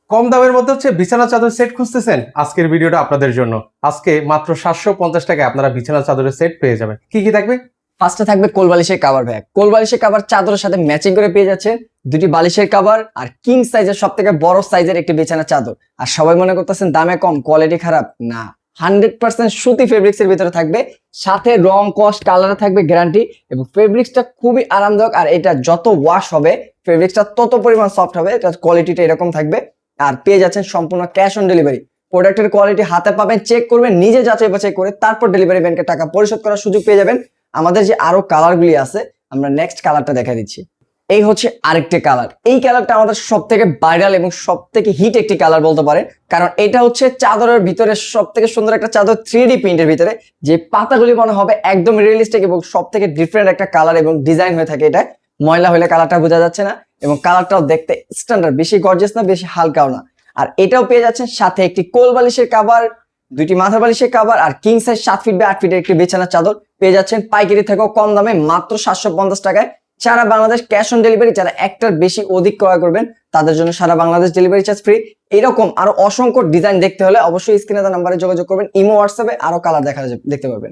কম দামের মধ্যে হচ্ছে বিছানা চাদর সেট খুঁজতেছেন, আজকের ভিডিওটা আপনাদের জন্য। আজকে মাত্র 750 টাকায় আপনারা বিছানা চাদরের সেট পেয়ে যাবেন। কি কি থাকবে? ফার্স্টে থাকবে কোল বালিশের কাভার ব্যাগ। কোল বালিশের কাভার চাদরের সাথে ম্যাচিং করে পেয়ে যাচ্ছে দুটি বালিশের কাভার আর কিং সাইজের সব থেকে বড় সাইজের একটি বিছানা চাদর। আর সবাই মনে করতেছেন দামে কম, কোয়ালিটি খারাপ, না, 100% সুতি ফেব্রিক্স এর ভিতরে থাকবে, সাথে রং কস্ট কালারে থাকবে গ্যারান্টি, এবং ফেব্রিক্সটা খুবই আরামদায়ক। আর এটা যত ওয়াশ হবে ফেব্রিক্সটা তত পরিমাণ সফট হবে, এটার কোয়ালিটিটা এরকম থাকবে। আর পেয়ে যাচ্ছেন সম্পূর্ণ ক্যাশ অন ডেলিভারি। প্রোডাক্টের কোয়ালিটি হাতে পাবেন, চেক করবেন, নিজে যাচাই বাছাই করে তারপর ডেলিভারি ম্যানকে টাকা পরিশোধ করার সুযোগ পেয়ে যাবেন। আমাদের যে আরো কালারগুলি আছে, আমরা নেক্সট কালারটা দেখা দিচ্ছি। এই হচ্ছে আরেকটি কালার। এই কালারটা আমাদের সব থেকে ভাইরাল এবং সব থেকে হিট একটি কালার বলতে পারে, কারণ এটা হচ্ছে চাদরের ভিতরে সব থেকে সুন্দর একটা চাদর, 3D প্রিন্টের ভিতরে যে পাতাগুলি মনে হবে একদম রিয়েলিস্টিক এবং সব থেকে ডিফারেন্ট একটা কালার এবং ডিজাইন হয়ে থাকে। এটা ময়লা হলে কালারটা বোঝা যাচ্ছে না, এবং কালারটাও দেখতে স্ট্যান্ডার্ড, বেশি গর্জিয়াস না, বেশি হালকাও না। আর এটাও পেয়ে যাচ্ছেন সাথে একটি কোল বালিশের কাভার, দুইটি মাথার বালিশের কাভার আর কিং সাইজ 7 ফিট বাই 8 ফিটের একটি বিছানার চাদর পেয়ে যাচ্ছেন পাইকারি থেকেও কম দামে মাত্র 750 টাকায়। সারা বাংলাদেশ ক্যাশ অন ডেলিভারি। যারা একটার বেশি অধিক ক্রয় করবেন তাদের জন্য সারা বাংলাদেশ ডেলিভারি চার্জ ফ্রি। এরকম আরো অসংখ্য ডিজাইন দেখতে হলে অবশ্যই স্ক্রিনে দেওয়া নাম্বারে যোগাযোগ করবেন। ইমো হোয়াটসঅ্যাপে আরো কালার দেখতে পাবেন।